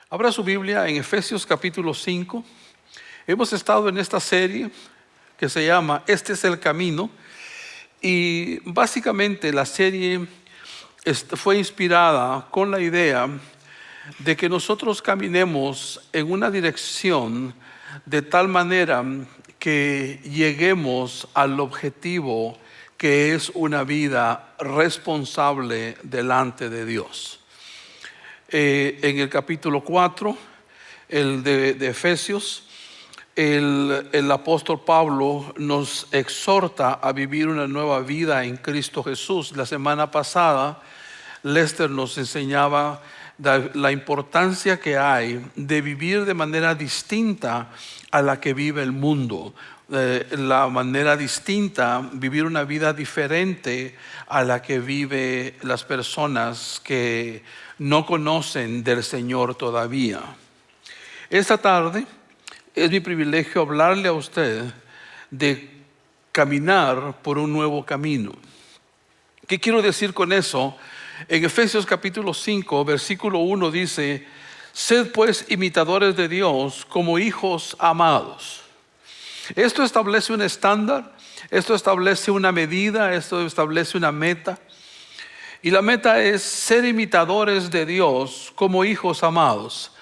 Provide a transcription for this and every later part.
Abra su Biblia en Efesios capítulo 5. Hemos estado en esta serie que se llama Este es el camino. Y básicamente la serie fue inspirada con la idea de que nosotros caminemos en una dirección de tal manera que lleguemos al objetivo, que es una vida responsable delante de Dios. En el capítulo 4, el de Efesios, el apóstol Pablo nos exhorta a vivir una nueva vida en Cristo Jesús. La semana pasada, Lester nos enseñaba la importancia que hay de vivir de manera distinta a la que vive el mundo. La manera distinta, vivir una vida diferente a la que vive las personas que no conocen del Señor todavía. Esta tarde es mi privilegio hablarle a usted de caminar por un nuevo camino. ¿Qué quiero decir con eso? En Efesios capítulo 5, versículo 1 dice: sed pues imitadores de Dios como hijos amados. Esto establece un estándar, esto establece una medida, esto establece una meta. Y la meta es ser imitadores de Dios como hijos amados.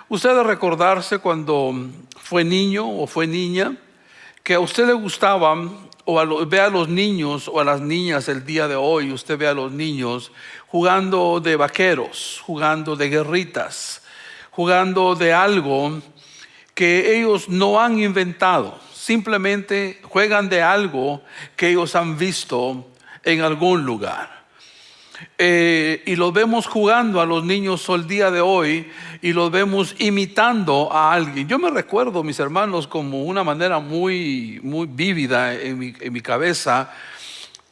Usted debe recordarse cuando fue niño o fue niña, que a usted le gustaba, ve a los niños o a las niñas el día de hoy, usted ve a los niños jugando de vaqueros, jugando de guerritas, jugando de algo que ellos no han inventado. Simplemente juegan de algo que ellos han visto en algún lugar. Y los vemos jugando a los niños el día de hoy, y los vemos imitando a alguien. Yo me recuerdo, mis hermanos, como una manera muy vívida en mi cabeza.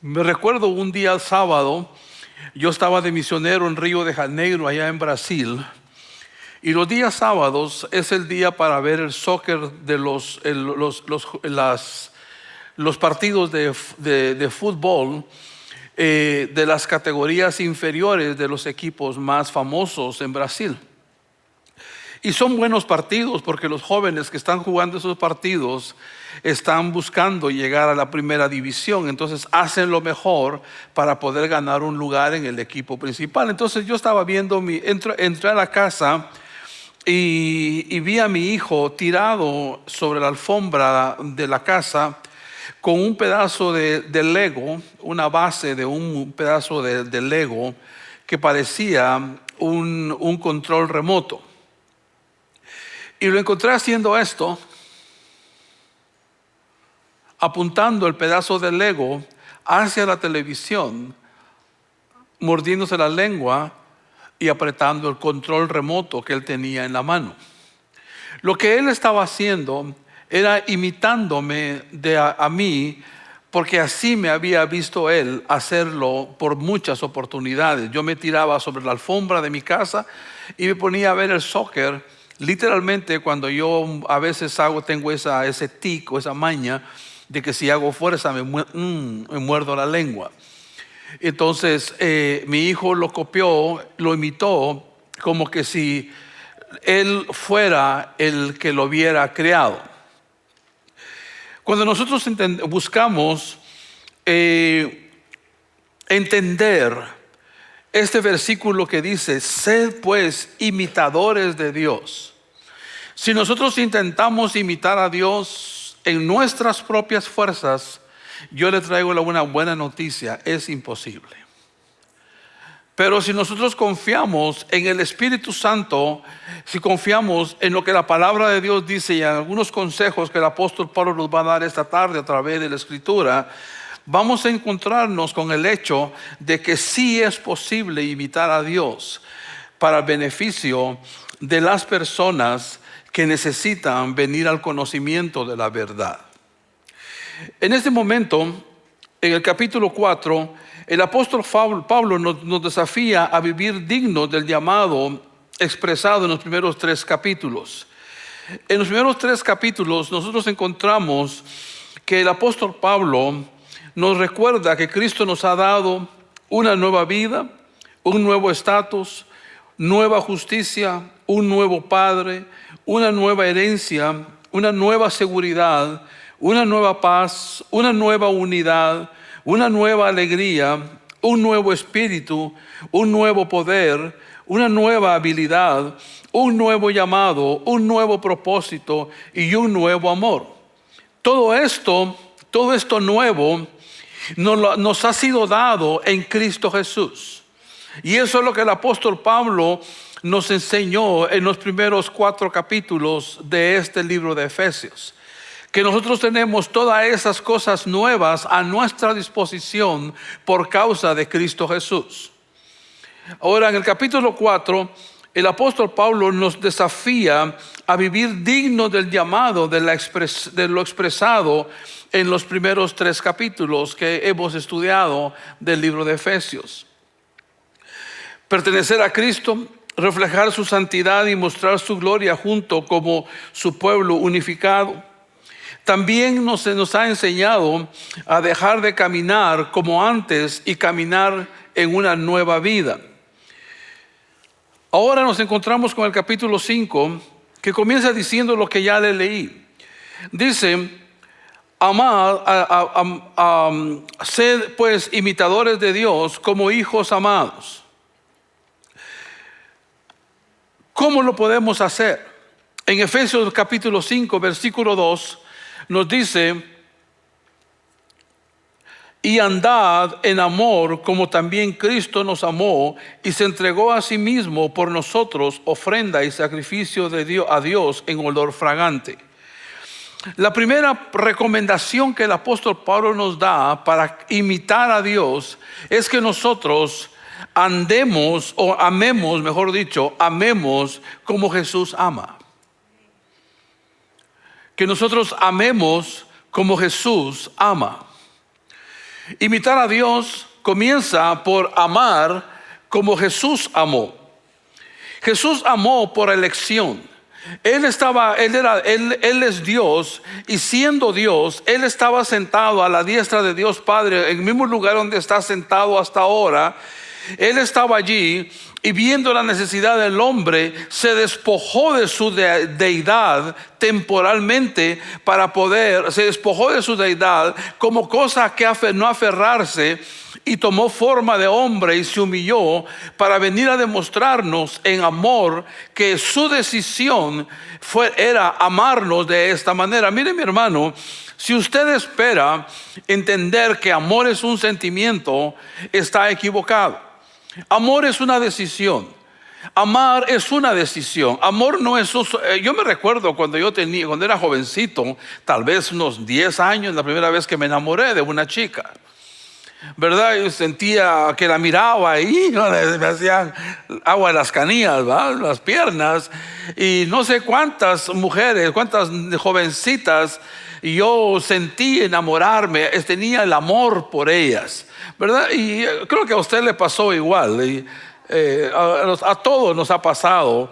Me recuerdo un día sábado, yo estaba de misionero en Río de Janeiro, allá en Brasil. Y los días sábados es el día para ver el soccer de los partidos de fútbol, de las categorías inferiores de los equipos más famosos en Brasil. Y son buenos partidos porque los jóvenes que están jugando esos partidos están buscando llegar a la primera división. Entonces hacen lo mejor para poder ganar un lugar en el equipo principal. Entonces yo estaba viendo, entré a la casa y vi a mi hijo tirado sobre la alfombra de la casa con un pedazo de Lego, una base de un pedazo de Lego que parecía un control remoto. Y lo encontré haciendo esto, apuntando el pedazo de Lego hacia la televisión, mordiéndose la lengua y apretando el control remoto que él tenía en la mano. Lo que él estaba haciendo era imitándome a mí, porque así me había visto él hacerlo por muchas oportunidades. Yo me tiraba sobre la alfombra de mi casa y me ponía a ver el soccer. Literalmente, cuando yo a veces tengo ese tic o esa maña de que si hago fuerza me muerdo la lengua. Entonces mi hijo lo copió, lo imitó, como que si él fuera el que lo hubiera creado. Cuando nosotros buscamos entender este versículo que dice: sed pues imitadores de Dios. Si nosotros intentamos imitar a Dios en nuestras propias fuerzas, yo le traigo una buena noticia: es imposible. Pero si nosotros confiamos en el Espíritu Santo, si confiamos en lo que la palabra de Dios dice y en algunos consejos que el apóstol Pablo nos va a dar esta tarde a través de la Escritura, vamos a encontrarnos con el hecho de que sí es posible imitar a Dios para el beneficio de las personas que necesitan venir al conocimiento de la verdad. En este momento, en el capítulo 4, el apóstol Pablo nos desafía a vivir digno del llamado expresado en los primeros 3 capítulos. En los primeros 3 capítulos nosotros encontramos que el apóstol Pablo nos recuerda que Cristo nos ha dado una nueva vida, un nuevo estatus, nueva justicia, un nuevo Padre, una nueva herencia, una nueva seguridad, una nueva paz, una nueva unidad, una nueva alegría, un nuevo espíritu, un nuevo poder, una nueva habilidad, un nuevo llamado, un nuevo propósito y un nuevo amor. Todo esto nuevo nos ha sido dado en Cristo Jesús. Y eso es lo que el apóstol Pablo nos enseñó en los primeros 4 capítulos de este libro de Efesios. Que nosotros tenemos todas esas cosas nuevas a nuestra disposición por causa de Cristo Jesús. Ahora, en el capítulo 4, el apóstol Pablo nos desafía a vivir digno del llamado de lo expresado en los primeros 3 capítulos que hemos estudiado del libro de Efesios. Pertenecer a Cristo, reflejar su santidad y mostrar su gloria junto como su pueblo unificado. También nos ha enseñado a dejar de caminar como antes y caminar en una nueva vida. Ahora nos encontramos con el capítulo 5, que comienza diciendo lo que ya le leí. Dice: amad, sed pues imitadores de Dios como hijos amados. ¿Cómo lo podemos hacer? En Efesios capítulo 5, versículo 2, nos dice: y andad en amor como también Cristo nos amó y se entregó a sí mismo por nosotros, ofrenda y sacrificio a Dios en olor fragante. La primera recomendación que el apóstol Pablo nos da para imitar a Dios es que nosotros andemos, o amemos, mejor dicho, amemos como Jesús ama. Que nosotros amemos como Jesús ama. Imitar a Dios comienza por amar como Jesús amó. Jesús amó por elección. Él es Dios, y siendo Dios, Él estaba sentado a la diestra de Dios Padre, en el mismo lugar donde está sentado hasta ahora. Él estaba allí y, viendo la necesidad del hombre, se despojó de su deidad temporalmente se despojó de su deidad como cosa que no aferrarse, y tomó forma de hombre y se humilló para venir a demostrarnos en amor que su decisión era amarnos de esta manera. Mire, mi hermano, si usted espera entender que amor es un sentimiento, está equivocado. Amor es una decisión. Amar es una decisión. Amor no es yo me recuerdo cuando era jovencito, tal vez unos 10 años, la primera vez que me enamoré de una chica, ¿verdad? Yo sentía que la miraba y me hacían agua en las canillas, ¿verdad? Las piernas, y no sé cuántas mujeres, cuántas jovencitas yo sentí enamorarme, tenía el amor por ellas, ¿verdad? Y creo que a usted le pasó igual, y a todos nos ha pasado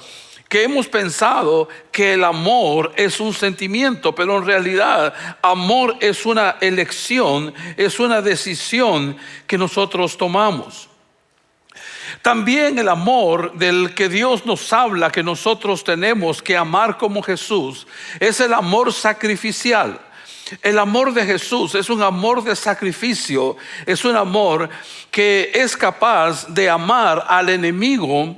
que hemos pensado que el amor es un sentimiento, pero en realidad amor es una elección, es una decisión que nosotros tomamos. También el amor del que Dios nos habla, que nosotros tenemos que amar como Jesús, es el amor sacrificial. El amor de Jesús es un amor de sacrificio, es un amor que es capaz de amar al enemigo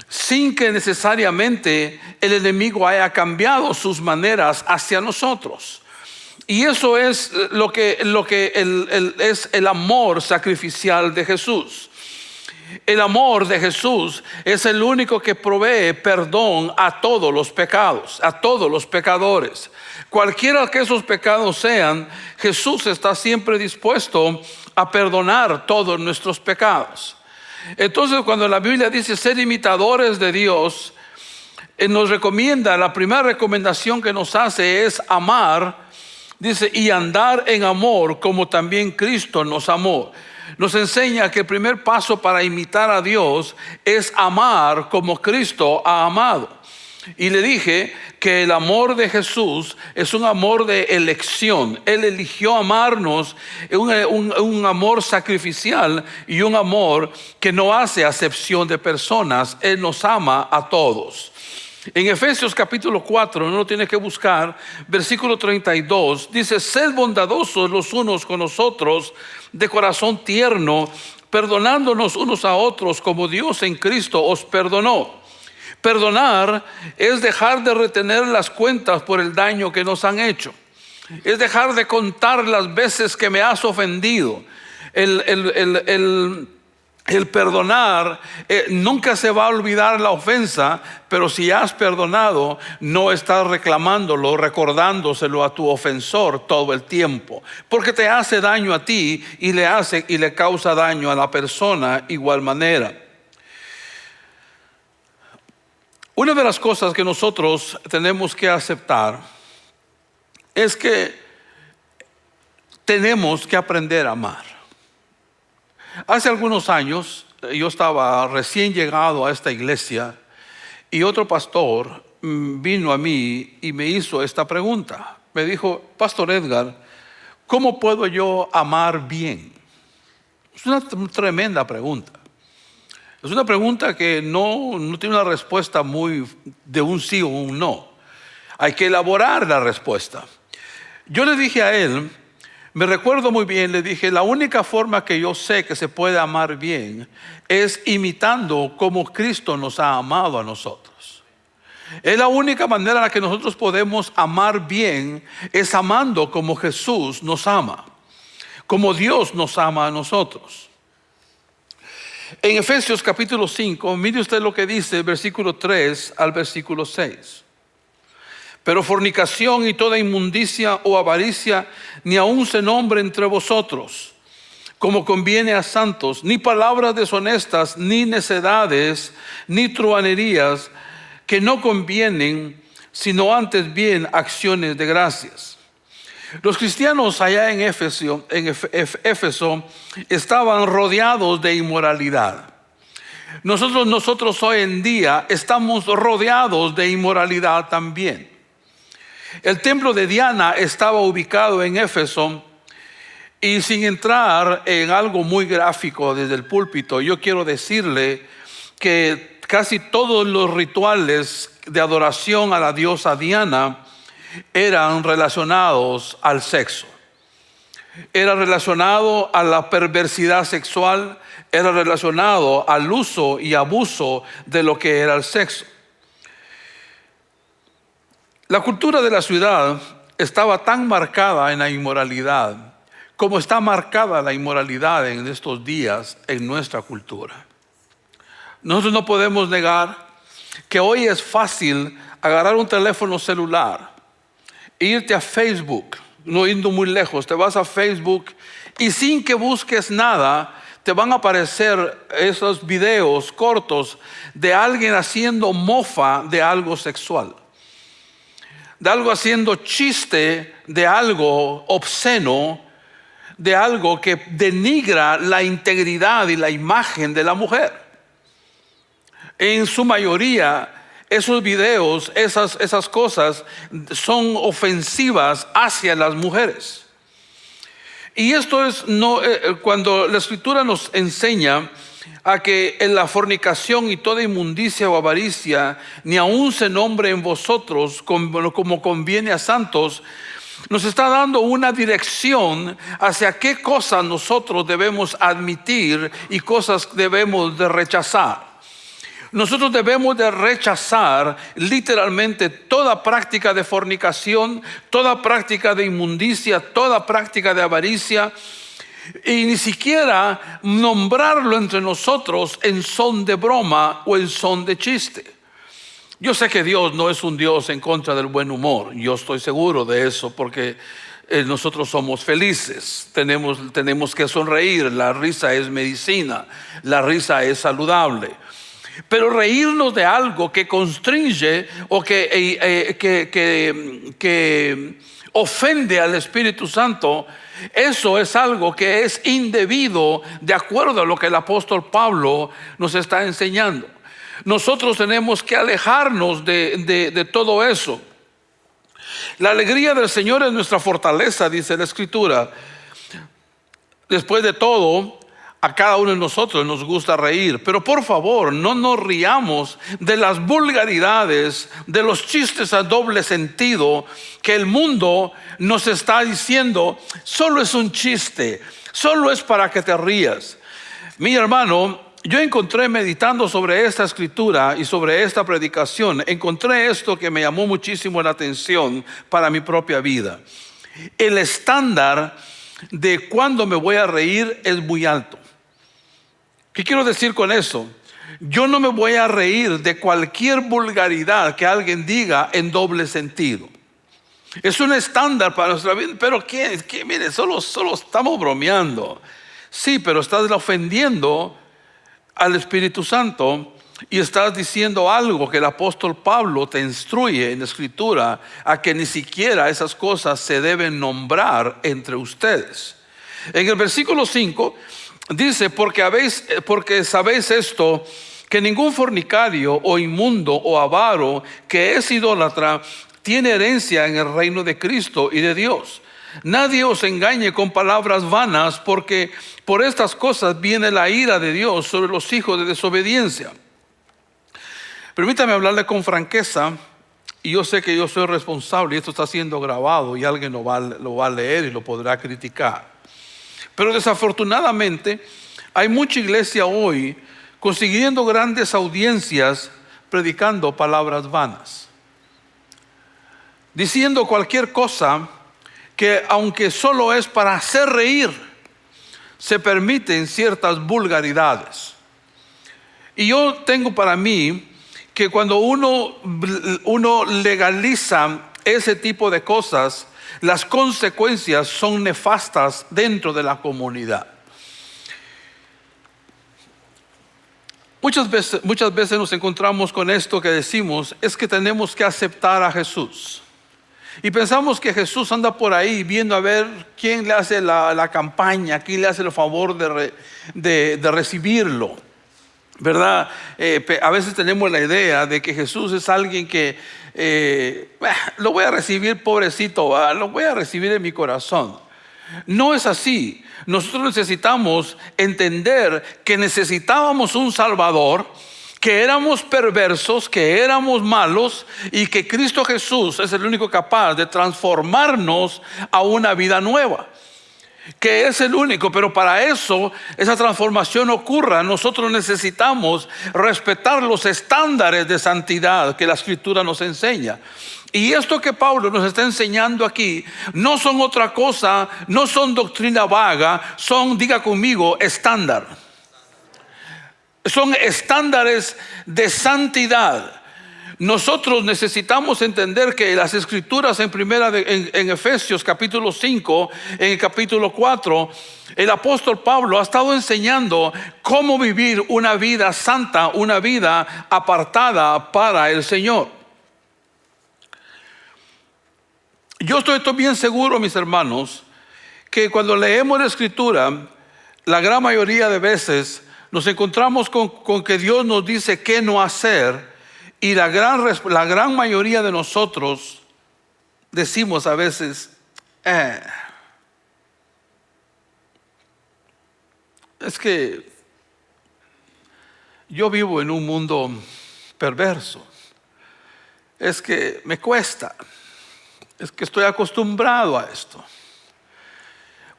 sin que necesariamente el enemigo haya cambiado sus maneras hacia nosotros. Y eso es lo que es el amor sacrificial de Jesús. El amor de Jesús es el único que provee perdón a todos los pecados, a todos los pecadores. Cualquiera que esos pecados sean, Jesús está siempre dispuesto a perdonar todos nuestros pecados. Entonces, cuando la Biblia dice ser imitadores de Dios, nos recomienda, la primera recomendación que nos hace es amar. Dice: y andar en amor como también Cristo nos amó. Nos enseña que el primer paso para imitar a Dios es amar como Cristo ha amado. Y le dije que el amor de Jesús es un amor de elección. Él eligió amarnos, un amor sacrificial y un amor que no hace acepción de personas. Él nos ama a todos. En Efesios capítulo 4, no lo tiene que buscar, versículo 32, dice: sed bondadosos los unos con los otros, de corazón tierno, perdonándonos unos a otros como Dios en Cristo os perdonó. Perdonar es dejar de retener las cuentas por el daño que nos han hecho. Es dejar de contar las veces que me has ofendido. El perdonar, nunca se va a olvidar la ofensa, pero si has perdonado, no estás reclamándolo, recordándoselo a tu ofensor todo el tiempo, porque te hace daño a ti y le causa daño a la persona igual manera. Una de las cosas que nosotros tenemos que aceptar es que tenemos que aprender a amar. Hace algunos años yo estaba recién llegado a esta iglesia y otro pastor vino a mí y me hizo esta pregunta. Me dijo: Pastor Edgar, ¿cómo puedo yo amar bien? Es una tremenda pregunta. Es una pregunta que no tiene una respuesta muy de un sí o un no. Hay que elaborar la respuesta. Yo le dije a él, me recuerdo muy bien, le dije: la única forma que yo sé que se puede amar bien es imitando como Cristo nos ha amado a nosotros. Es la única manera en la que nosotros podemos amar bien, es amando como Jesús nos ama, como Dios nos ama a nosotros. En Efesios capítulo 5, mire usted lo que dice, versículo 3 al versículo 6. Pero fornicación y toda inmundicia o avaricia ni aun se nombre entre vosotros, como conviene a santos, ni palabras deshonestas, ni necedades, ni truhanerías, que no convienen, sino antes bien acciones de gracias. Los cristianos allá en Éfeso estaban rodeados de inmoralidad. Nosotros hoy en día estamos rodeados de inmoralidad también. El templo de Diana estaba ubicado en Éfeso, y sin entrar en algo muy gráfico desde el púlpito, yo quiero decirle que casi todos los rituales de adoración a la diosa Diana eran relacionados al sexo. Era relacionado a la perversidad sexual, era relacionado al uso y abuso de lo que era el sexo. La cultura de la ciudad estaba tan marcada en la inmoralidad como está marcada la inmoralidad en estos días en nuestra cultura. Nosotros no podemos negar que hoy es fácil agarrar un teléfono celular, irte a Facebook, no yendo muy lejos, te vas a Facebook y sin que busques nada, te van a aparecer esos videos cortos de alguien haciendo mofa de algo sexual, de algo haciendo chiste de algo obsceno, de algo que denigra la integridad y la imagen de la mujer. En su mayoría, esos videos, esas cosas son ofensivas hacia las mujeres. Y esto es cuando la Escritura nos enseña a que en la fornicación y toda inmundicia o avaricia ni aun se nombre en vosotros como conviene a santos, nos está dando una dirección hacia qué cosas nosotros debemos admitir y cosas debemos de rechazar. Nosotros debemos de rechazar literalmente toda práctica de fornicación, toda práctica de inmundicia, toda práctica de avaricia, y ni siquiera nombrarlo entre nosotros en son de broma o en son de chiste. Yo sé que Dios no es un Dios en contra del buen humor, yo estoy seguro de eso, porque nosotros somos felices, tenemos que sonreír, la risa es medicina, la risa es saludable. Pero reírnos de algo que constringe o que ofende al Espíritu Santo, eso es algo que es indebido de acuerdo a lo que el apóstol Pablo nos está enseñando. Nosotros tenemos que alejarnos de todo eso. La alegría del Señor es nuestra fortaleza, dice la Escritura. Después de todo, a cada uno de nosotros nos gusta reír, pero por favor no nos riamos de las vulgaridades, de los chistes a doble sentido que el mundo nos está diciendo. Solo es un chiste, solo es para que te rías. Mi hermano, yo encontré, meditando sobre esta escritura y sobre esta predicación, encontré esto que me llamó muchísimo la atención para mi propia vida. El estándar de cuándo me voy a reír es muy alto. ¿Qué quiero decir con eso? Yo no me voy a reír de cualquier vulgaridad que alguien diga en doble sentido. Es un estándar para nuestra vida. Pero mire, solo estamos bromeando. Sí, pero estás ofendiendo al Espíritu Santo y estás diciendo algo que el apóstol Pablo te instruye en la Escritura, a que ni siquiera esas cosas se deben nombrar entre ustedes. En el versículo 5 dice: porque sabéis esto, que ningún fornicario o inmundo o avaro que es idólatra tiene herencia en el reino de Cristo y de Dios. Nadie os engañe con palabras vanas, porque por estas cosas viene la ira de Dios sobre los hijos de desobediencia. Permítame hablarle con franqueza, y yo sé que yo soy responsable y esto está siendo grabado y alguien lo va a leer y lo podrá criticar. Pero desafortunadamente hay mucha iglesia hoy consiguiendo grandes audiencias predicando palabras vanas, diciendo cualquier cosa que, aunque solo es para hacer reír, se permiten ciertas vulgaridades. Y yo tengo para mí que cuando uno legaliza ese tipo de cosas, las consecuencias son nefastas dentro de la comunidad. Muchas veces nos encontramos con esto que decimos: es que tenemos que aceptar a Jesús. Y pensamos que Jesús anda por ahí viendo a ver quién le hace la campaña, quién le hace el favor de recibirlo, ¿verdad? A veces tenemos la idea de que Jesús es alguien que lo voy a recibir, pobrecito, lo voy a recibir en mi corazón. No es así. Nosotros necesitamos entender que necesitábamos un Salvador, que éramos perversos, que éramos malos, y que Cristo Jesús es el único capaz de transformarnos a una vida nueva. Que es el único, pero para eso, esa transformación ocurra, nosotros necesitamos respetar los estándares de santidad que la Escritura nos enseña. Y esto que Pablo nos está enseñando aquí no son otra cosa, no son doctrina vaga, son, diga conmigo, estándar. Son estándares de santidad. Nosotros necesitamos entender que las Escrituras en Efesios capítulo 5, en el capítulo 4, el apóstol Pablo ha estado enseñando cómo vivir una vida santa, una vida apartada para el Señor. Yo estoy bien seguro, mis hermanos, que cuando leemos la Escritura, la gran mayoría de veces nos encontramos con que Dios nos dice qué no hacer. Y la gran mayoría de nosotros decimos a veces: es que yo vivo en un mundo perverso, es que me cuesta, es que estoy acostumbrado a esto.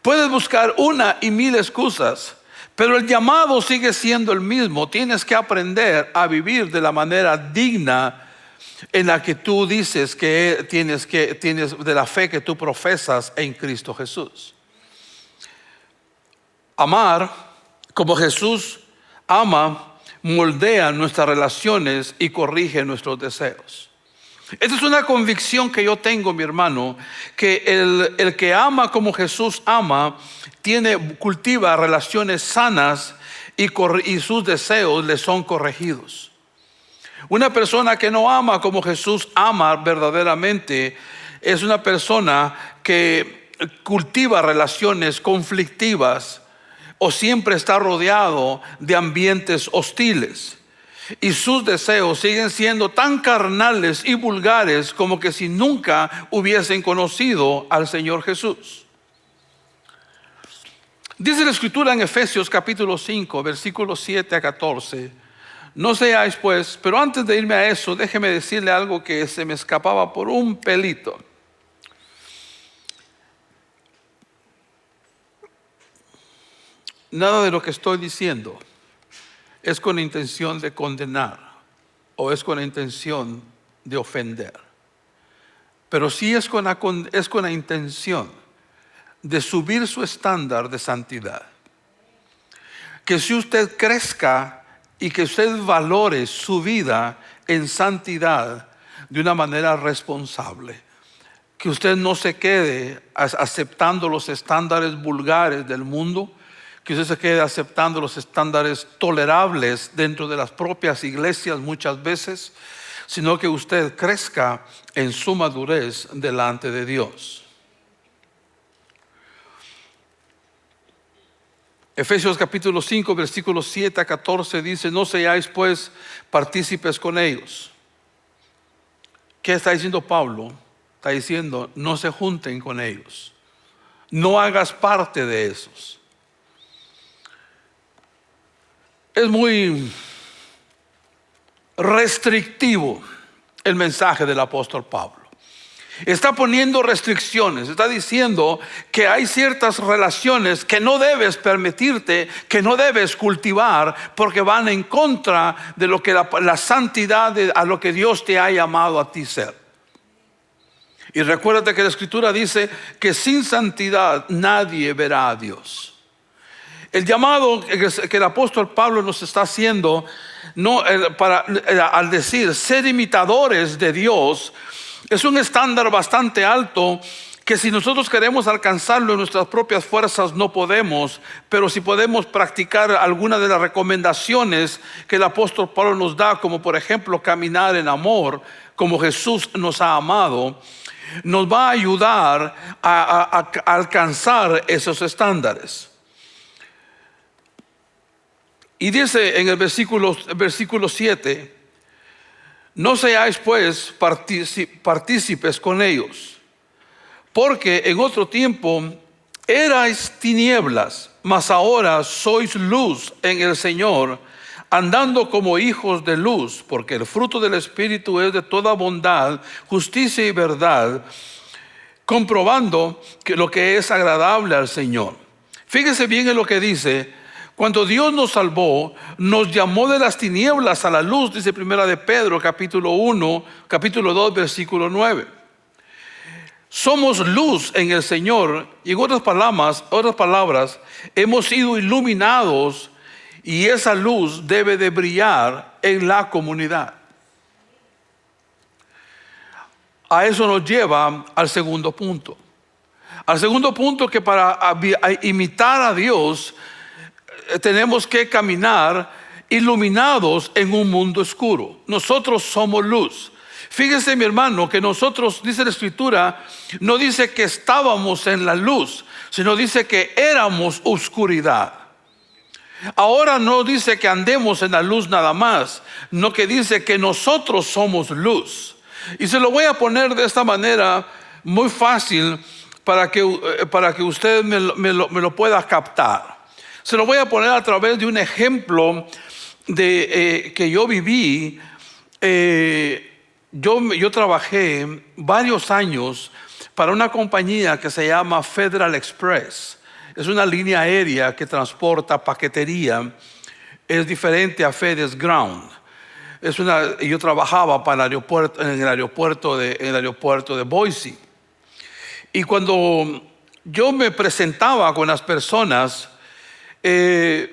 Puedes buscar una y mil excusas, pero el llamado sigue siendo el mismo. Tienes que aprender a vivir de la manera digna en la que tú dices que tienes de la fe que tú profesas en Cristo Jesús. Amar como Jesús ama moldea nuestras relaciones y corrige nuestros deseos. Esta es una convicción que yo tengo, mi hermano, que el que ama como Jesús ama, cultiva relaciones sanas y sus deseos le son corregidos. Una persona que no ama como Jesús ama verdaderamente es una persona que cultiva relaciones conflictivas o siempre está rodeado de ambientes hostiles. y sus deseos siguen siendo tan carnales y vulgares como que si nunca hubiesen conocido al Señor Jesús. Dice la Escritura en Efesios capítulo 5, versículos 7 a 14. No seáis pues, pero antes de irme a eso, déjeme decirle algo que se me escapaba por un pelito. Nada de lo que estoy diciendo es con intención de condenar o es con la intención de ofender. Pero sí es con la intención de subir su estándar de santidad. Que si usted crezca y que usted valore su vida en santidad de una manera responsable. Que usted no se quede aceptando los estándares vulgares del mundo, que usted se quede aceptando los estándares tolerables dentro de las propias iglesias muchas veces, sino que usted crezca en su madurez delante de Dios. Efesios capítulo 5, versículos 7 a 14 dice: no seáis pues partícipes con ellos. ¿Qué está diciendo Pablo? Está diciendo: no se junten con ellos, no hagas parte de esos. Es muy restrictivo el mensaje del apóstol Pablo. Está poniendo restricciones, está diciendo que hay ciertas relaciones que no debes permitirte, que no debes cultivar, porque van en contra de lo que la santidad, a lo que Dios te ha llamado a ti ser. Y recuérdate que la Escritura dice que sin santidad nadie verá a Dios. El llamado que el apóstol Pablo nos está haciendo, al decir ser imitadores de Dios, es un estándar bastante alto que si nosotros queremos alcanzarlo en nuestras propias fuerzas no podemos, pero si podemos practicar algunas de las recomendaciones que el apóstol Pablo nos da, como por ejemplo caminar en amor, como Jesús nos ha amado, nos va a ayudar a alcanzar esos estándares. Y dice en el versículo 7, no seáis pues partícipes con ellos, porque en otro tiempo erais tinieblas, mas ahora sois luz en el Señor, andando como hijos de luz, porque el fruto del Espíritu es de toda bondad, justicia y verdad, comprobando que lo que es agradable al Señor. Fíjese bien en lo que dice. Cuando Dios nos salvó, nos llamó de las tinieblas a la luz, dice Primera de Pedro, capítulo 2, versículo 9. Somos luz en el Señor, y en otras palabras, hemos sido iluminados, y esa luz debe de brillar en la comunidad. A eso nos lleva al segundo punto. Al segundo punto, que para imitar a Dios tenemos que caminar iluminados en un mundo oscuro. Nosotros somos luz. Fíjese, mi hermano, que nosotros, dice la Escritura, no dice que estábamos en la luz, sino dice que éramos oscuridad. Ahora no dice que andemos en la luz nada más, no, que dice que nosotros somos luz. Y se lo voy a poner de esta manera muy fácil para que usted me lo pueda captar. Se lo voy a poner a través de un ejemplo que yo viví. Yo trabajé varios años para una compañía que se llama Federal Express. Es una línea aérea que transporta paquetería. Es diferente a FedEx Ground. Yo trabajaba para en el aeropuerto de Boise. Y cuando yo me presentaba con las personas, de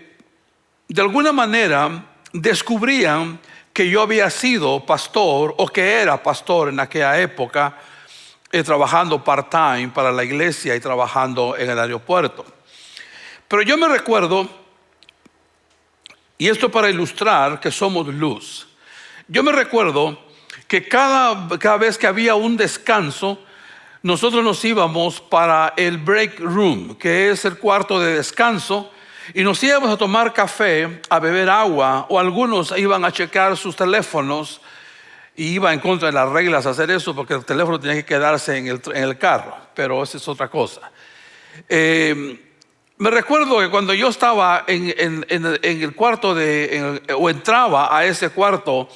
alguna manera descubrían que yo había sido pastor o que era pastor en aquella época, trabajando part-time para la iglesia y trabajando en el aeropuerto. Pero yo me recuerdo, y esto para ilustrar que somos luz, yo me recuerdo que cada vez que había un descanso, nosotros nos íbamos para el break room, que es el cuarto de descanso. y nos íbamos a tomar café, a beber agua, o algunos iban a checar sus teléfonos, y iba en contra de las reglas hacer eso porque el teléfono tenía que quedarse en el carro, pero esa es otra cosa. Me recuerdo que cuando yo estaba en el cuarto o entraba a ese cuarto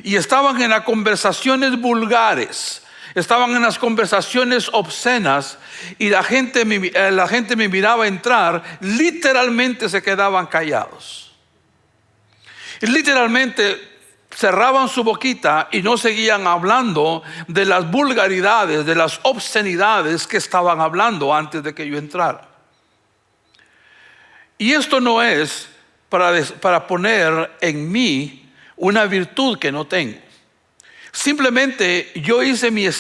y estaban en las conversaciones vulgares, estaban en las conversaciones obscenas, y la gente me miraba entrar, literalmente se quedaban callados. Y literalmente cerraban su boquita y no seguían hablando de las vulgaridades, de las obscenidades que estaban hablando antes de que yo entrara. Y esto no es para poner en mí una virtud que no tengo. Simplemente yo hice mi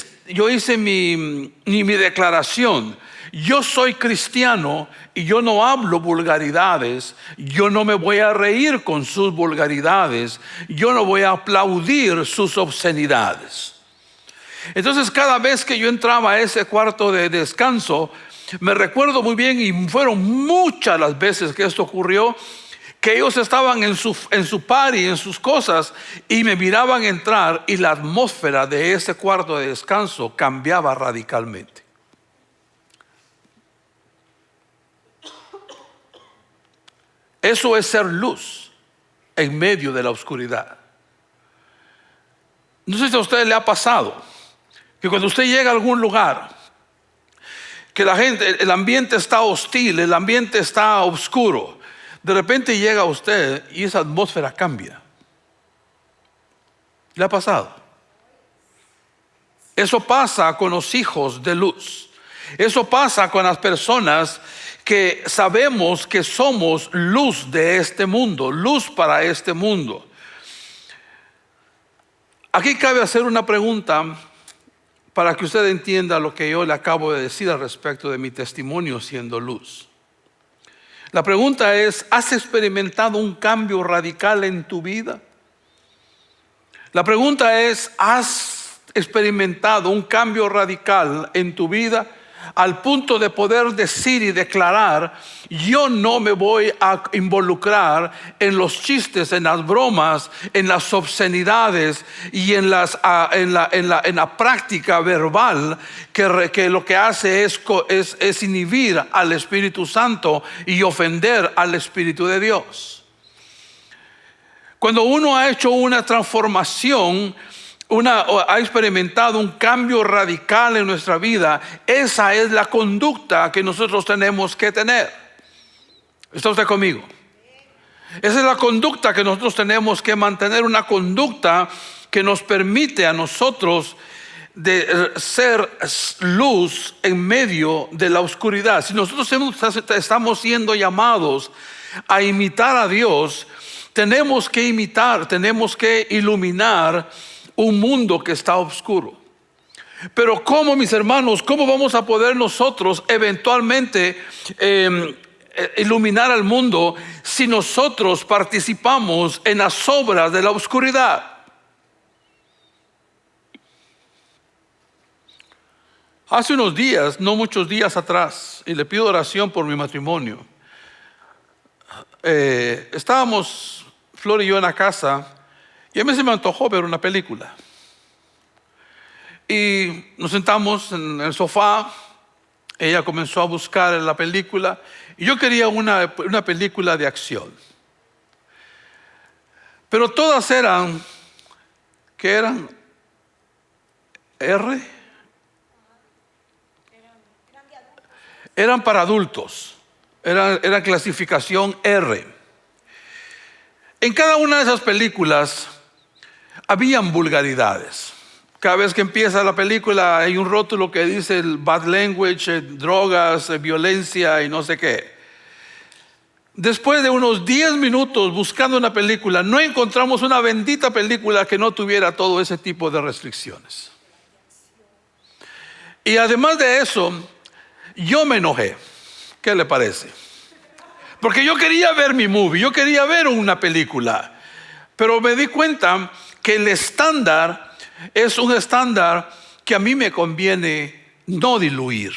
declaración. Yo soy cristiano y yo no hablo vulgaridades. Yo no me voy a reír con sus vulgaridades. Yo no voy a aplaudir sus obscenidades. Entonces, cada vez que yo entraba a ese cuarto de descanso, me recuerdo muy bien, y fueron muchas las veces que esto ocurrió, que ellos estaban en su party, en sus cosas, y me miraban entrar, y la atmósfera de ese cuarto de descanso cambiaba radicalmente. Eso es ser luz en medio de la oscuridad. No sé si a usted le ha pasado que cuando usted llega a algún lugar, que el ambiente está hostil, el ambiente está oscuro, de repente llega usted y esa atmósfera cambia. ¿Le ha pasado? Eso pasa con los hijos de luz. Eso pasa con las personas que sabemos que somos luz de este mundo, luz para este mundo. Aquí cabe hacer una pregunta para que usted entienda lo que yo le acabo de decir al respecto de mi testimonio siendo luz. La pregunta es: ¿has experimentado un cambio radical en tu vida? La pregunta es: ¿has experimentado un cambio radical en tu vida al punto de poder decir y declarar: yo no me voy a involucrar en los chistes, en las bromas, en las obscenidades y en la práctica verbal que lo que hace es inhibir al Espíritu Santo y ofender al Espíritu de Dios? Cuando uno ha hecho una transformación, ha experimentado un cambio radical en nuestra vida, esa es la conducta que nosotros tenemos que tener. ¿Está usted conmigo? Esa es la conducta que nosotros tenemos que mantener, una conducta que nos permite a nosotros de ser luz en medio de la oscuridad. Si nosotros estamos siendo llamados a imitar a Dios, tenemos que iluminar un mundo que está oscuro. Pero ¿cómo, mis hermanos? ¿Cómo vamos a poder nosotros eventualmente iluminar al mundo si nosotros participamos en las obras de la oscuridad? Hace unos días, no muchos días atrás, y le pido oración por mi matrimonio, estábamos Flor y yo en la casa, y a mí se me antojó ver una película. Y nos sentamos en el sofá. Ella comenzó a buscar la película, y yo quería una película de acción. Pero todas eran R. Eran para adultos. Era clasificación R. En cada una de esas películas habían vulgaridades. Cada vez que empieza la película hay un rótulo que dice el bad language, drogas, violencia y no sé qué. Después de unos 10 minutos buscando una película, no encontramos una bendita película que no tuviera todo ese tipo de restricciones. Y además de eso, yo me enojé. ¿Qué le parece? Porque yo quería ver mi movie, yo quería ver una película, pero me di cuenta que el estándar es un estándar que a mí me conviene no diluir.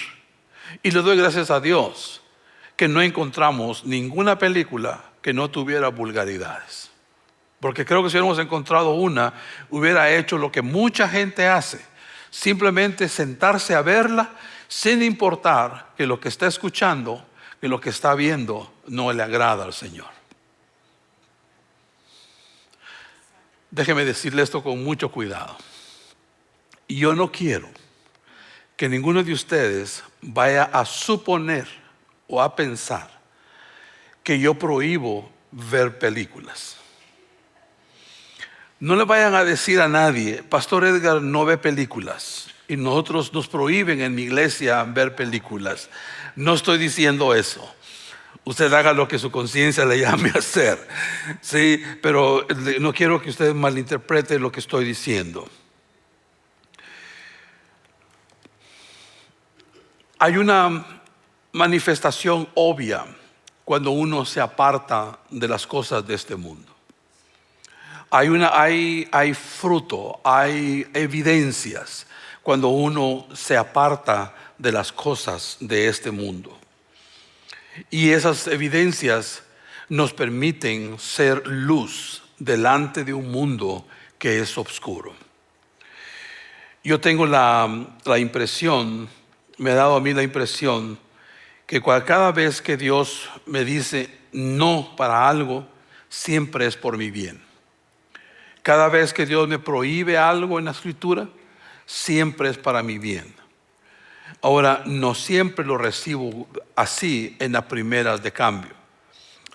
Y le doy gracias a Dios que no encontramos ninguna película que no tuviera vulgaridades. Porque creo que si hubiéramos encontrado una, hubiera hecho lo que mucha gente hace. Simplemente sentarse a verla sin importar que lo que está escuchando, que lo que está viendo no le agrada al Señor. Déjeme decirle esto con mucho cuidado. Yo no quiero que ninguno de ustedes vaya a suponer o a pensar que yo prohíbo ver películas. No le vayan a decir a nadie, Pastor Edgar no ve películas y nosotros nos prohíben en mi iglesia ver películas. No estoy diciendo eso. Usted haga lo que su conciencia le llame a hacer. Sí, pero no quiero que usted malinterprete lo que estoy diciendo. Hay una manifestación obvia cuando uno se aparta de las cosas de este mundo. Hay fruto, hay evidencias cuando uno se aparta de las cosas de este mundo. Y esas evidencias nos permiten ser luz delante de un mundo que es oscuro. Yo tengo la impresión, me ha dado a mí la impresión que cada vez que Dios me dice no para algo, siempre es por mi bien. Cada vez que Dios me prohíbe algo en la Escritura, siempre es para mi bien. Ahora, no siempre lo recibo así en las primeras de cambio.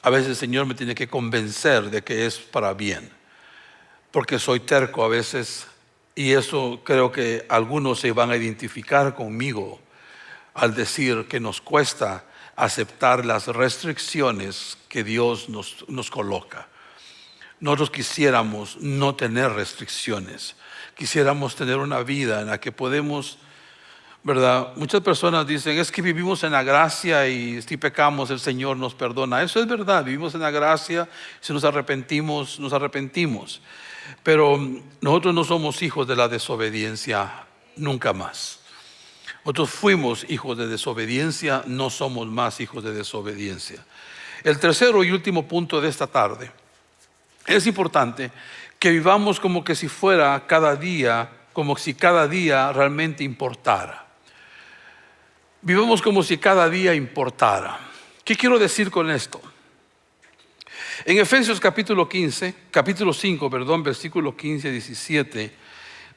A veces el Señor me tiene que convencer de que es para bien, porque soy terco a veces, y eso creo que algunos se van a identificar conmigo al decir que nos cuesta aceptar las restricciones que Dios nos coloca. Nosotros quisiéramos no tener restricciones, quisiéramos tener una vida en la que podemos, ¿verdad? Muchas personas dicen, es que vivimos en la gracia y si pecamos el Señor nos perdona. Eso es verdad, vivimos en la gracia, si nos arrepentimos, nos arrepentimos. Pero nosotros no somos hijos de la desobediencia nunca más. Nosotros fuimos hijos de desobediencia, no somos más hijos de desobediencia. El tercero y último punto de esta tarde. Es importante que vivamos como que si fuera cada día, como si cada día realmente importara. Vivamos como si cada día importara. ¿Qué quiero decir con esto? En Efesios capítulo 5, versículo 15 y 17,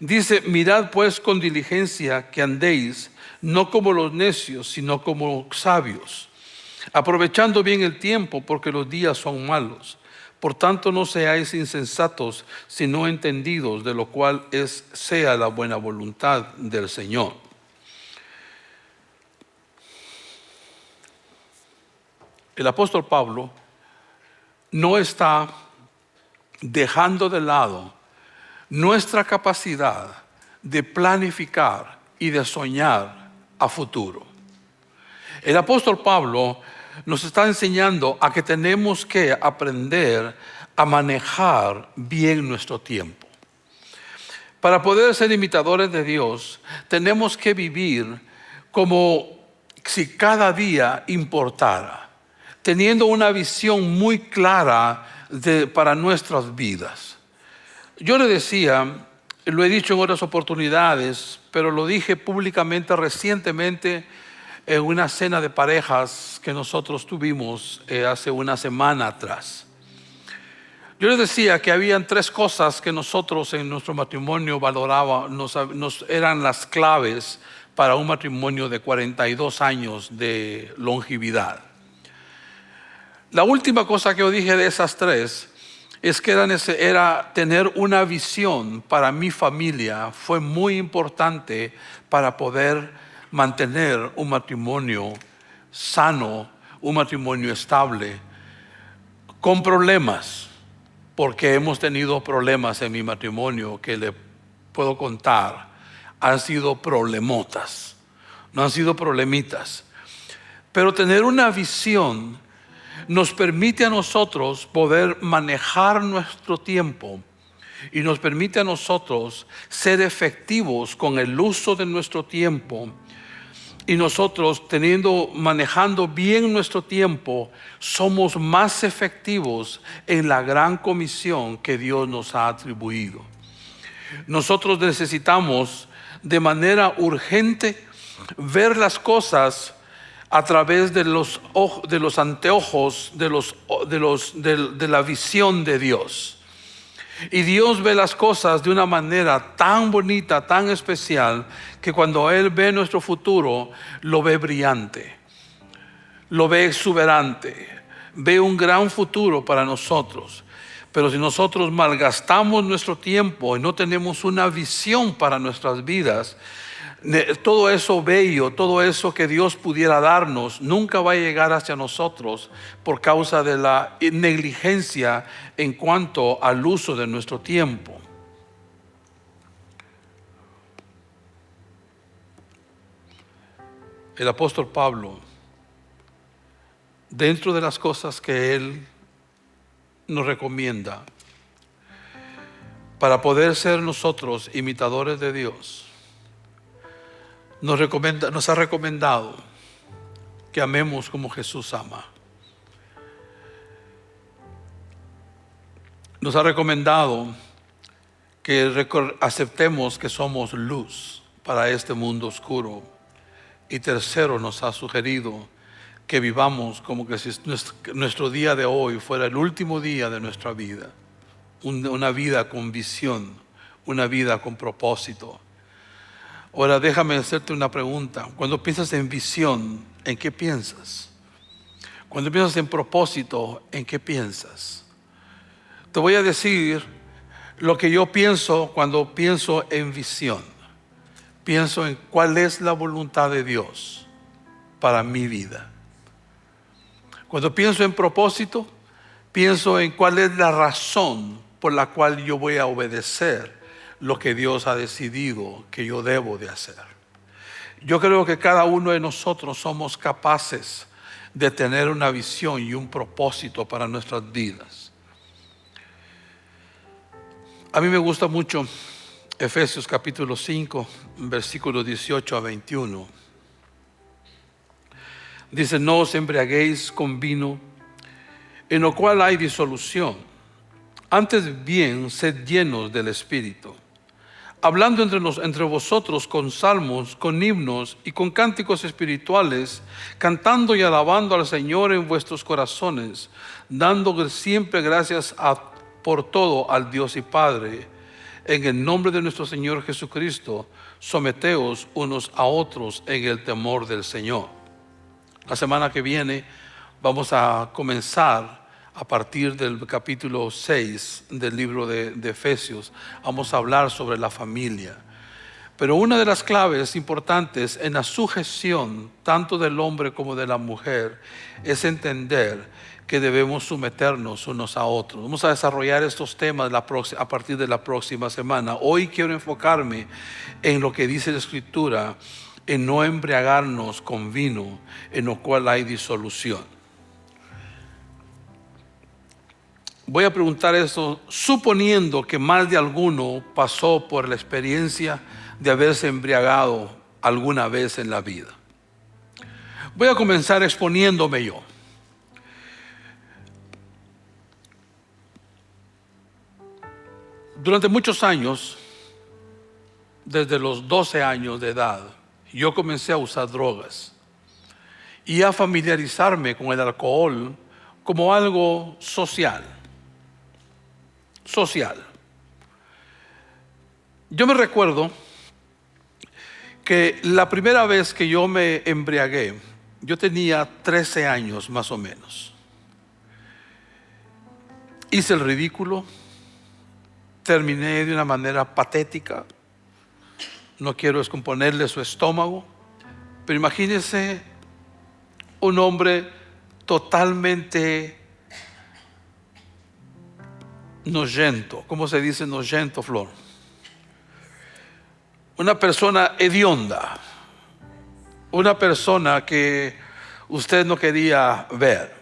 dice, mirad pues con diligencia que andéis, no como los necios, sino como sabios, aprovechando bien el tiempo, porque los días son malos. Por tanto, no seáis insensatos, sino entendidos de lo cual sea la buena voluntad del Señor. El apóstol Pablo no está dejando de lado nuestra capacidad de planificar y de soñar a futuro. El apóstol Pablo nos está enseñando a que tenemos que aprender a manejar bien nuestro tiempo. Para poder ser imitadores de Dios, tenemos que vivir como si cada día importara, teniendo una visión muy clara para nuestras vidas. Yo le decía, lo he dicho en otras oportunidades, pero lo dije públicamente recientemente en una cena de parejas que nosotros tuvimos hace una semana atrás. Yo les decía que habían 3 cosas que nosotros en nuestro matrimonio valorábamos, eran las claves para un matrimonio de 42 años de longevidad. La última cosa que yo dije de esas 3 es que era tener una visión para mi familia. Fue muy importante para poder mantener un matrimonio sano, un matrimonio estable, con problemas, porque hemos tenido problemas en mi matrimonio que le puedo contar. Han sido problemotas, no han sido problemitas. Pero tener una visión nos permite a nosotros poder manejar nuestro tiempo y nos permite a nosotros ser efectivos con el uso de nuestro tiempo Y nosotros, manejando bien nuestro tiempo, somos más efectivos en la gran comisión que Dios nos ha atribuido. Nosotros necesitamos de manera urgente ver las cosas a través de los anteojos de la visión de Dios. Y Dios ve las cosas de una manera tan bonita, tan especial, que cuando Él ve nuestro futuro, lo ve brillante, lo ve exuberante, ve un gran futuro para nosotros. Pero si nosotros malgastamos nuestro tiempo y no tenemos una visión para nuestras vidas, todo eso bello, todo eso que Dios pudiera darnos, nunca va a llegar hacia nosotros por causa de la negligencia en cuanto al uso de nuestro tiempo. El apóstol Pablo, dentro de las cosas que él nos recomienda para poder ser nosotros imitadores de Dios, nos ha recomendado que amemos como Jesús ama. Nos ha recomendado que aceptemos que somos luz para este mundo oscuro. Y tercero, nos ha sugerido que vivamos como que si nuestro día de hoy fuera el último día de nuestra vida. Una vida con visión, una vida con propósito. Ahora déjame hacerte una pregunta. Cuando piensas en visión, ¿en qué piensas? Cuando piensas en propósito, ¿en qué piensas? Te voy a decir lo que yo pienso cuando pienso en visión. Pienso en cuál es la voluntad de Dios para mi vida. Cuando pienso en propósito, pienso en cuál es la razón por la cual yo voy a obedecer lo que Dios ha decidido que yo debo de hacer. Yo creo que cada uno de nosotros somos capaces de tener una visión y un propósito para nuestras vidas. A mí me gusta mucho Efesios capítulo 5, versículos 18 a 21. Dice: no os embriaguéis con vino, en lo cual hay disolución. Antes bien, sed llenos del Espíritu, hablando entre vosotros con salmos, con himnos y con cánticos espirituales, cantando y alabando al Señor en vuestros corazones, dando siempre gracias por todo al Dios y Padre, en el nombre de nuestro Señor Jesucristo. Someteos unos a otros en el temor del Señor. La semana que viene vamos a comenzar a partir del capítulo 6 del libro de Efesios. Vamos a hablar sobre la familia. Pero una de las claves importantes en la sujeción tanto del hombre como de la mujer es entender que debemos someternos unos a otros. Vamos a desarrollar estos temas a partir de la próxima semana. Hoy quiero enfocarme en lo que dice la Escritura, en no embriagarnos con vino, en lo cual hay disolución. Voy a preguntar esto suponiendo que más de alguno pasó por la experiencia de haberse embriagado alguna vez en la vida. Voy a comenzar exponiéndome yo. Durante muchos años, desde los 12 años de edad, yo comencé a usar drogas y a familiarizarme con el alcohol como algo social. Yo me recuerdo que la primera vez que yo me embriagué, yo tenía 13 años más o menos. Hice el ridículo, terminé de una manera patética. No quiero descomponerle su estómago, pero imagínense un hombre totalmente nojento. ¿Cómo se dice nojento, Flor? Una persona hedionda, una persona que usted no quería ver.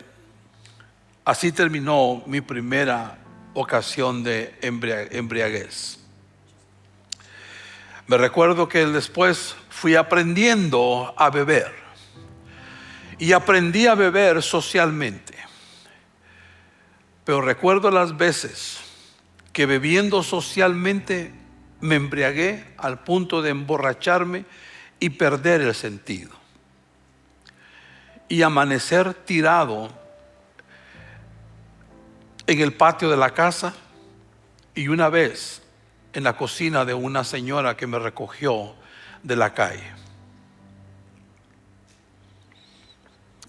Así terminó mi primera ocasión de embriaguez. Me recuerdo que después fui aprendiendo a beber. Y aprendí a beber socialmente. Pero recuerdo las veces que bebiendo socialmente me embriagué al punto de emborracharme y perder el sentido. Y amanecer tirado en el patio de la casa, y una vez en la cocina de una señora que me recogió de la calle.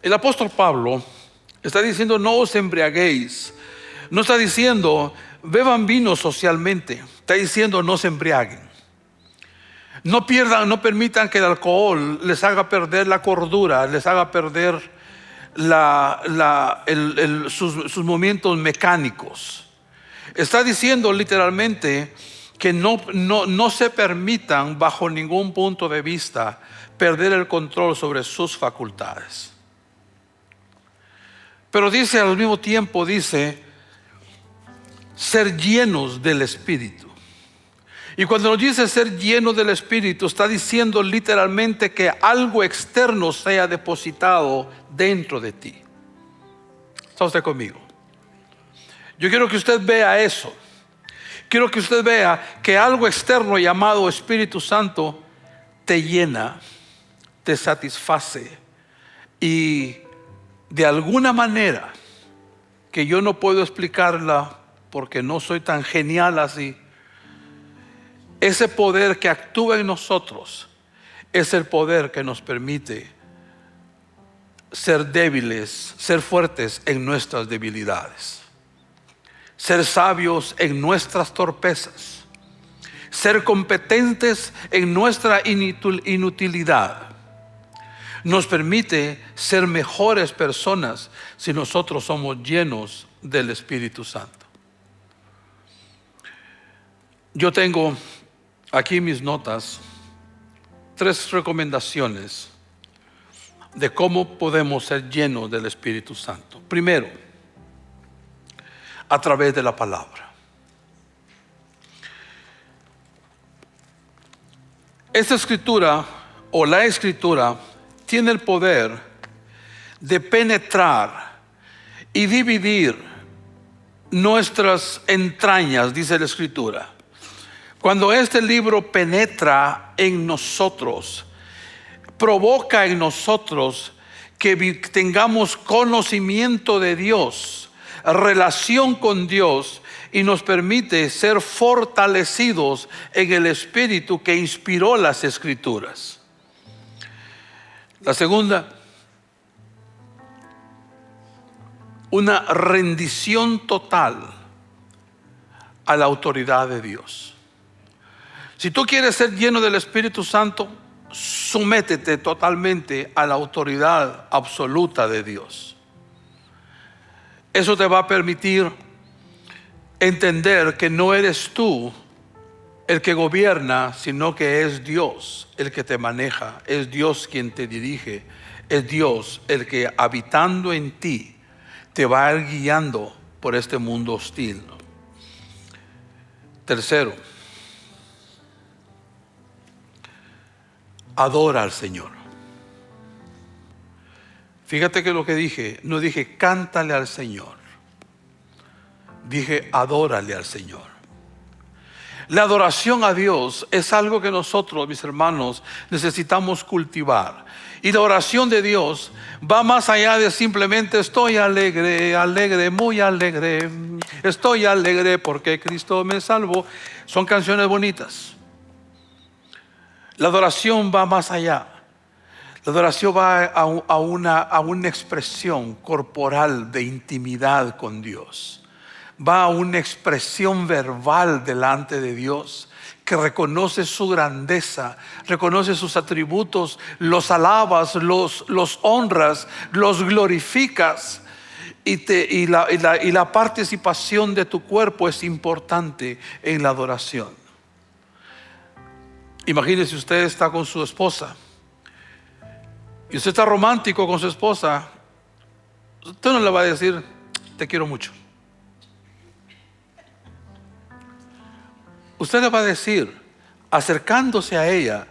El apóstol Pablo está diciendo: no os embriaguéis. No está diciendo beban vino socialmente. Está diciendo no se embriaguen. No permitan que el alcohol les haga perder la cordura, les haga perder sus movimientos mecánicos. Está diciendo literalmente que no se permitan bajo ningún punto de vista perder el control sobre sus facultades. Pero dice al mismo tiempo, dice ser llenos del Espíritu. Y cuando nos dice ser llenos del Espíritu, está diciendo literalmente que algo externo sea depositado dentro de ti. ¿Está usted conmigo? Yo quiero que usted vea eso. Quiero que usted vea que algo externo llamado Espíritu Santo te llena, te satisface, y de alguna manera que yo no puedo explicarla porque no soy tan genial así, ese poder que actúa en nosotros es el poder que nos permite ser débiles, ser fuertes en nuestras debilidades, ser sabios en nuestras torpezas, ser competentes en nuestra inutilidad. Nos permite ser mejores personas si nosotros somos llenos del Espíritu Santo. Yo tengo aquí mis notas 3 recomendaciones de cómo podemos ser llenos del Espíritu Santo. Primero, a través de la palabra. Esta escritura o la escritura tiene el poder de penetrar y dividir nuestras entrañas, dice la escritura. Cuando este libro penetra en nosotros, provoca en nosotros que tengamos conocimiento de Dios, relación con Dios, y nos permite ser fortalecidos en el Espíritu que inspiró las Escrituras. La segunda, una rendición total a la autoridad de Dios. Si tú quieres ser lleno del Espíritu Santo, sométete totalmente a la autoridad absoluta de Dios. Eso te va a permitir entender que no eres tú el que gobierna, sino que es Dios el que te maneja, es Dios quien te dirige, es Dios el que habitando en ti te va a ir guiando por este mundo hostil. Tercero, adora al Señor. Fíjate que lo que dije, no dije cántale al Señor, dije adórale al Señor. La adoración a Dios es algo que nosotros, mis hermanos, necesitamos cultivar. Y la oración de Dios va más allá de simplemente estoy alegre, alegre, muy alegre. Estoy alegre porque Cristo me salvó. Son canciones bonitas. La adoración va más allá. La adoración va a una expresión corporal de intimidad con Dios. Va a una expresión verbal delante de Dios, que reconoce su grandeza, reconoce sus atributos, los alabas, los honras, los glorificas, y la participación de tu cuerpo es importante en la adoración. Imagínese, usted está con su esposa y usted está romántico con su esposa. Usted no le va a decir te quiero mucho. Usted le va a decir acercándose a ella,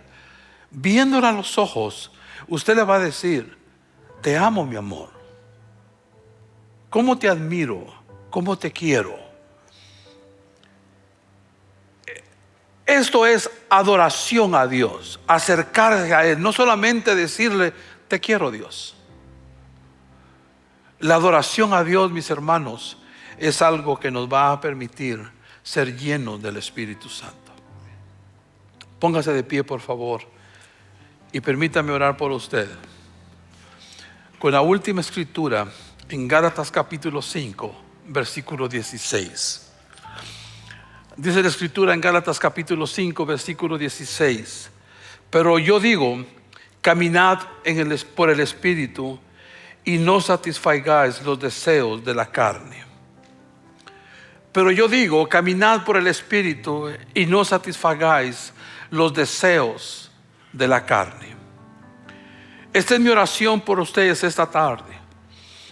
viéndola a los ojos, usted le va a decir: te amo, mi amor. ¿Cómo te admiro? ¿Cómo te quiero? Esto es adoración a Dios, acercarse a Él, no solamente decirle: te quiero, Dios. La adoración a Dios, mis hermanos, es algo que nos va a permitir ser llenos del Espíritu Santo. Póngase de pie, por favor, y permítame orar por usted con la última escritura en Gálatas capítulo 5, versículo 16. Dice la escritura en Gálatas capítulo 5, versículo 16: pero yo digo, caminad por el Espíritu, y no satisfagáis los deseos de la carne. Pero yo digo, caminad por el Espíritu, y no satisfagáis los deseos de la carne. Esta es mi oración por ustedes esta tarde: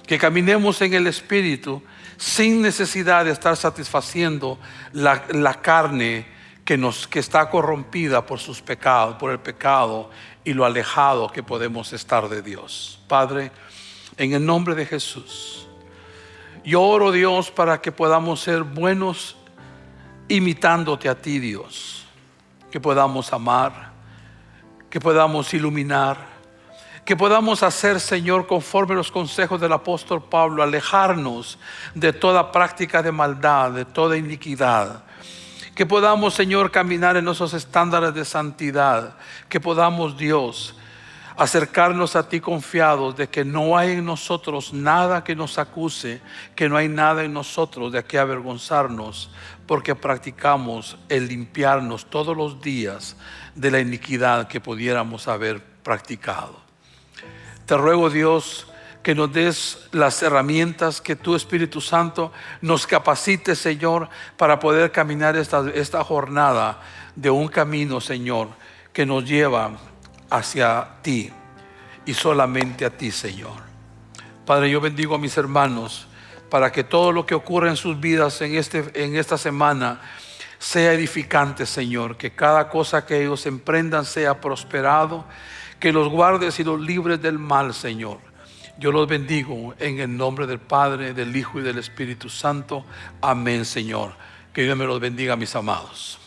que caminemos en el Espíritu sin necesidad de estar satisfaciendo la carne que está corrompida por sus pecados, por el pecado y lo alejado que podemos estar de Dios. Padre, en el nombre de Jesús, yo oro, Dios, para que podamos ser buenos imitándote a ti, Dios. Que podamos amar, que podamos iluminar, que podamos hacer, Señor, conforme los consejos del apóstol Pablo, alejarnos de toda práctica de maldad, de toda iniquidad. Que podamos, Señor, caminar en esos estándares de santidad. Que podamos, Dios, acercarnos a ti confiados de que no hay en nosotros nada que nos acuse, que no hay nada en nosotros de que avergonzarnos, porque practicamos el limpiarnos todos los días de la iniquidad que pudiéramos haber practicado. Te ruego, Dios, que nos des las herramientas, que tu Espíritu Santo nos capacite, Señor, para poder caminar esta jornada de un camino, Señor, que nos lleva hacia ti y solamente a ti, Señor. Padre, yo bendigo a mis hermanos para que todo lo que ocurra en sus vidas en esta semana sea edificante, Señor. Que cada cosa que ellos emprendan sea prosperado, que los guardes y los libres del mal, Señor. Yo los bendigo en el nombre del Padre, del Hijo y del Espíritu Santo. Amén, Señor. Que Dios me los bendiga, mis amados.